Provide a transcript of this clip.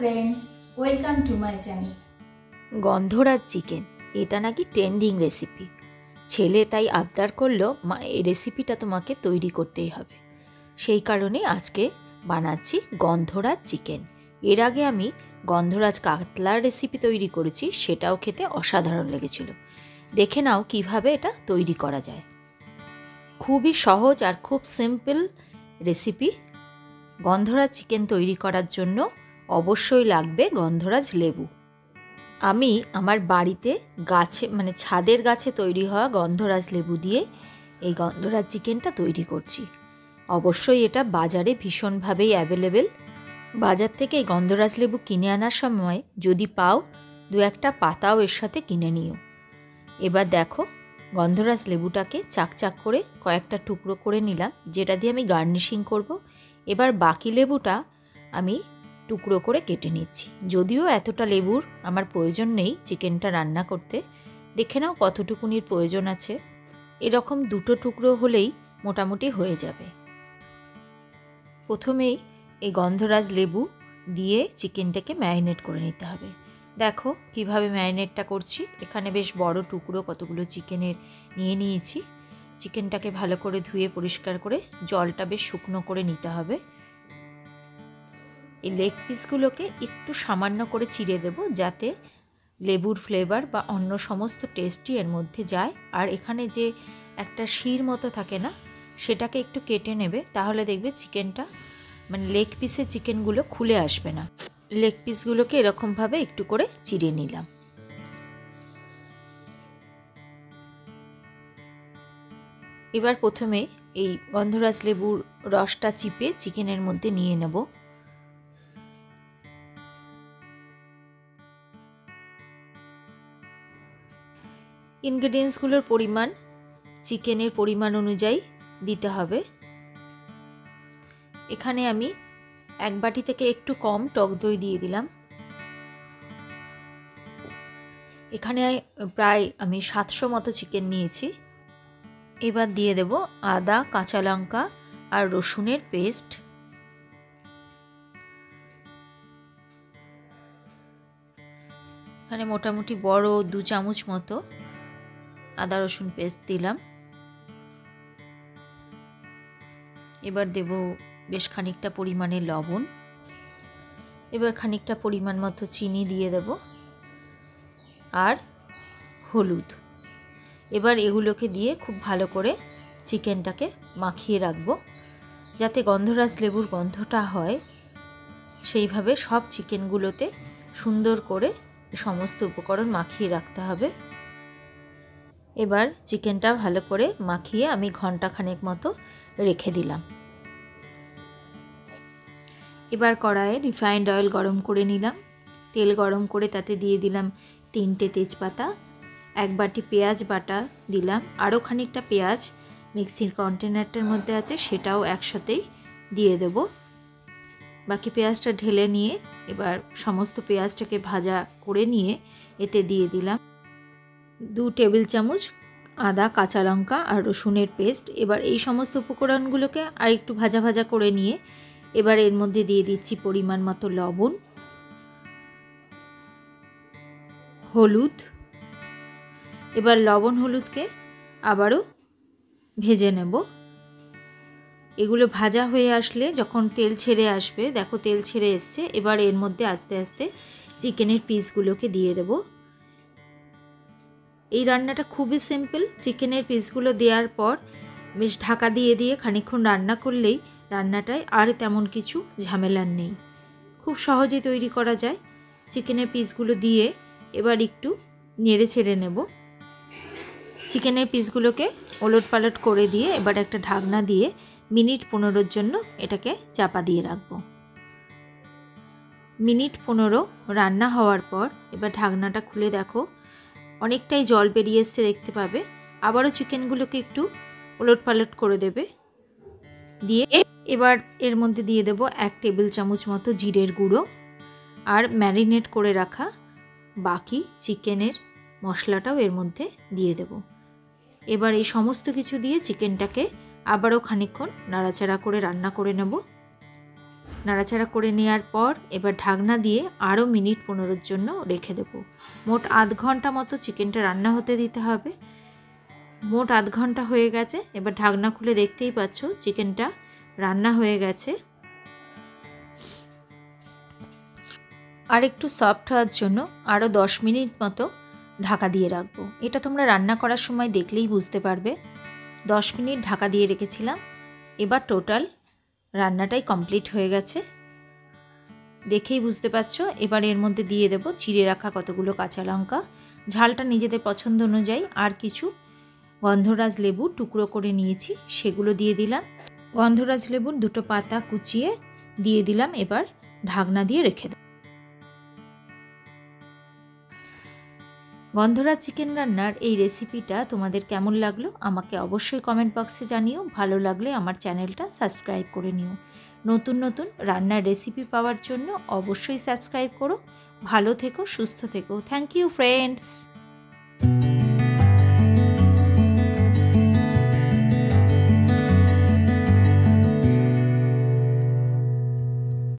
friends, welcome to my channel. Gondhoraj chicken এটা নাকি trending recipe. ছেলে তাই আবদার করলো, মা এই রেসিপিটা তোমাকে তৈরি করতেই হবে। সেই কারণে আজকে বানাচ্ছি গন্ধরাজ চিকেন। এর আগে আমি গন্ধরাজ কাতলার রেসিপি তৈরি করেছি, সেটাও খেতে অসাধারণ লেগেছিল। দেখে নাও কিভাবে এটা তৈরি করা যায়। খুবই সহজ আর খুব সিম্পল রেসিপি। গন্ধরাজ চিকেন তৈরি করার জন্য অবশ্যই লাগবে গন্ধরাজ লেবু। আমি আমার বাড়িতে গাছে ছাদের গাছে তৈরি হওয়া গন্ধরাজ লেবু দিয়ে এই গন্ধরাজ চিকেনটা তৈরি করছি। অবশ্যই এটা বাজারে ভীষণভাবেই অ্যাভেলেবেল। বাজার থেকে এই গন্ধরাজ লেবু কিনে আনার সময় যদি পাও, দু একটা পাতাও এর সাথে কিনে নিও। এবার দেখো, গন্ধরাজ লেবুটাকে চাকচাক করে কয়েকটা টুকরো করে নিলাম, যেটা দিয়ে আমি গার্নিশিং করব। এবার বাকি লেবুটা আমি টুকরো করে কেটে নিচ্ছি। যদিও এতটা লেবুর আমার প্রয়োজন নেই চিকেনটা রান্না করতে। দেখে নাও কতটুকুনির প্রয়োজন আছে। এরকম দুটো টুকরো হলেই মোটামুটি হয়ে যাবে। প্রথমেই এই গন্ধরাজ লেবু দিয়ে চিকেনটাকে ম্যারিনেট করে নিতে হবে। দেখো কিভাবে ম্যারিনেটটা করছি। এখানে বেশ বড় টুকরো কতগুলো চিকেনের নিয়ে নিয়েছি। চিকেনটাকে ভালো করে ধুয়ে পরিষ্কার করে জলটা বেশ শুকনো করে নিতে হবে। এই লেগ পিসগুলোকে একটু সামান্য করে চিড়ে দেব, যাতে লেবুর ফ্লেভার বা অন্য সমস্ত টেস্টই এর মধ্যে যায়। আর এখানে যে একটা শির মতো থাকে না, সেটাকে একটু কেটে নেবে, তাহলে দেখবে চিকেনটা লেগ পিসের চিকেনগুলো খুলে আসবে না। লেগ পিসগুলোকে এরকমভাবে একটু করে চিড়ে নিলাম। এবার প্রথমে এই গন্ধরাজ লেবুর রসটা চিপে চিকেনের মধ্যে নিয়ে নেব। ইনগ্রেডিয়েন্টসগুলোর পরিমাণ চিকেনের পরিমাণ অনুযায়ী দিতে হবে। এখানে আমি এক বাটি থেকে একটু কম টক দই দিয়ে দিলাম। এখানে প্রায় আমি 700 মতো চিকেন নিয়েছি। এবার দিয়ে দেব আদা, কাঁচা লঙ্কা আর রসুনের পেস্ট। এখানে মোটামুটি বড় 2 চামচ মতো আদা রসুন পেস্ট দিলাম। এবার দেব বেশ খানিকটা পরিমাণে লবণ। এবার খানিকটা পরিমাণ মতো চিনি দিয়ে দেব আর হলুদ। এবার এগুলোকে দিয়ে খুব ভালো করে চিকেনটাকে মাখিয়ে রাখবো, যাতে গন্ধরাজ লেবুর গন্ধটা হয়। সেইভাবে সব চিকেনগুলোতে সুন্দর করে সমস্ত উপকরণ মাখিয়ে রাখতে হবে। এবার চিকেনটা ভালো করে মাখিয়ে আমি ঘন্টাখানেক মতো রেখে দিলাম। এবার কড়াইয়ে রিফাইন্ড অয়েল গরম করে নিলাম। তেল গরম করে তাতে দিয়ে দিলাম 3টে তেজপাতা, 1 বাটি পেঁয়াজ বাটা দিলাম। আরও খানিকটা পেঁয়াজ মিক্সির কন্টেনারটার মধ্যে আছে, সেটাও একসাথেই দিয়ে দেব। বাকি পেঁয়াজটা ঢেলে নিয়ে এবার সমস্ত পেঁয়াজটাকে ভাজা করে নিয়ে এতে দিয়ে দিলাম 2 টেবিল চামচ আদা, কাঁচা লঙ্কা আর রসুনের পেস্ট। এবার এই সমস্ত উপকরণগুলোকে আর একটু ভাজা ভাজা করে নিয়ে এবার এর মধ্যে দিয়ে দিচ্ছি পরিমাণ মতো লবণ, হলুদ। এবার লবণ হলুদকে আবারও ভেজে নেব। এগুলো ভাজা হয়ে আসলে যখন তেল ছেড়ে আসবে, দেখো তেল ছেড়ে এসছে, এবার এর মধ্যে আস্তে আস্তে চিকেনের পিসগুলোকে দিয়ে দেব। এই রান্নাটা খুবই সিম্পল। চিকেনের পিসগুলো দেওয়ার পর বেশ ঢাকা দিয়ে দিয়ে খানিকক্ষণ রান্না করলেই রান্নাটায় আর তেমন কিছু ঝামেলার নেই, খুব সহজে তৈরি করা যায়। চিকেনের পিসগুলো দিয়ে এবার একটু নেড়ে ছেড়ে নেব। চিকেনের পিসগুলোকে ওলট পালট করে দিয়ে এবার একটা ঢাকনা দিয়ে মিনিট 15 জন্য এটাকে চাপা দিয়ে রাখবো। মিনিট 15 রান্না হওয়ার পর এবার ঢাকনাটা খুলে দেখো অনেকটাই জল বেরিয়ে এসছে, দেখতে পাবে। আবারও চিকেনগুলোকে একটু ওলট পালট করে দেবে। দিয়ে এবার এর মধ্যে দিয়ে দেব 1 টেবিল চামচ মতো জিরের গুঁড়ো আর ম্যারিনেট করে রাখা বাকি চিকেনের মশলাটাও এর মধ্যে দিয়ে দেব। এবার এই সমস্ত কিছু দিয়ে চিকেনটাকে আবারও খানিকক্ষণ নাড়াচাড়া করে রান্না করে নেব। নাড়াচাড়া করে নেওয়ার পর এবার ঢাকনা দিয়ে আরও মিনিট 15 জন্য রেখে দেবো। মোট আধ ঘন্টা মতো চিকেনটা রান্না হতে দিতে হবে। মোট আধ ঘন্টা হয়ে গেছে। এবার ঢাকনা খুলে দেখতেই পাচ্ছ চিকেনটা রান্না হয়ে গেছে। আর একটু সফট হওয়ার জন্য আরও 10 মিনিট মতো ঢাকা দিয়ে রাখবো। এটা তোমরা রান্না করার সময় দেখলেই বুঝতে পারবে। 10 মিনিট ঢাকা দিয়ে রেখেছিলাম। এবার টোটাল রান্নাটাই কমপ্লিট হয়ে গেছে, দেখেই বুঝতে পারছো। এবার এর মধ্যে দিয়ে দেব চিড়ে রাখা কতগুলো কাঁচা লঙ্কা, ঝালটা নিজেদের পছন্দ অনুযায়ী, আর কিছু গন্ধরাজ লেবু টুকরো করে নিয়েছি সেগুলো দিয়ে দিলাম। গন্ধরাজ লেবুর 2টো পাতা কুচিয়ে দিয়ে দিলাম। এবার ঢাকনা দিয়ে রেখে দেব। গন্ধরাজ চিকেন রান্নার এই রেসিপিটা তোমাদের কেমন লাগলো আমাকে অবশ্যই কমেন্ট বক্সে জানিও। ভালো লাগলে আমার চ্যানেলটা সাবস্ক্রাইব করে নিও। নতুন নতুন রান্নার রেসিপি পাওয়ার জন্য অবশ্যই সাবস্ক্রাইব করো। ভালো থেকো, সুস্থ থেকো। Thank you friends.